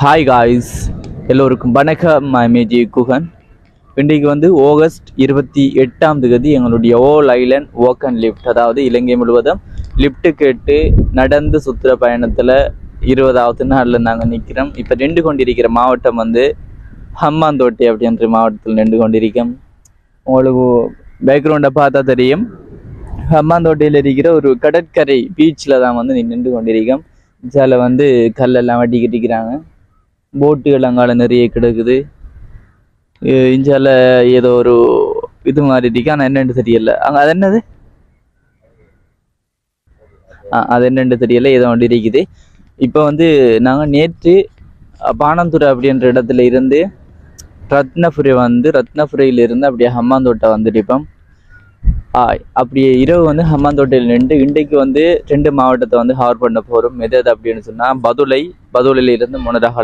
Hi guys, எல்லோருக்கும் வணக்கம். மேஜி குஹன். இன்றைக்கு வந்து ஆகஸ்ட் 28 எங்களுடைய ஓல் ஐலண்ட் வாக் அண்ட் லிஃப்ட், அதாவது இலங்கை முழுவதும் லிஃப்ட்டு கேட்டு நடந்து சுற்றுற பயணத்தில் 20வது நாளில் நாங்கள் நிற்கிறோம். இப்போ நின்று கொண்டிருக்கிற மாவட்டம் வந்து ஹம்மாந்தோட்டை அப்படின்ற மாவட்டத்தில் நின்று கொண்டிருக்கோம். உங்களுக்கு பேக்ரவுண்டை பார்த்தா தெரியும், ஹம்மாந்தோட்டையில் இருக்கிற ஒரு கடற்கரை பீச்சில் தான் வந்து நின்று கொண்டிருக்கோம். இதில் வந்து கல்லெல்லாம் வட்டி கட்டிக்கிறாங்க. போட்டுகள் அங்கால நிறைய கிடக்குது. இஞ்சால ஏதோ ஒரு இது மாதிரி இருக்கு, ஆனால் என்னென்னு தெரியல. அங்கே அது என்னது, அது என்னென்னு தெரியல, ஏதோ ஒன்று இருக்குது. இப்போ வந்து நாங்கள் நேற்று பானந்துறை அப்படின்ற இடத்துல இருந்து ரத்னபுரையிலிருந்து அப்படியே ஹம்மாந்தோட்டை வந்துருப்போம். அப்படியே இரவு வந்து ஹம்மாந்தோட்டையில் நின்று இன்றைக்கு வந்து 2 மாவட்டத்தை வந்து கவர் பண்ண போகிறோம். எது அப்படின்னு சொன்னால் பதுளையிலிருந்து முன்னதாக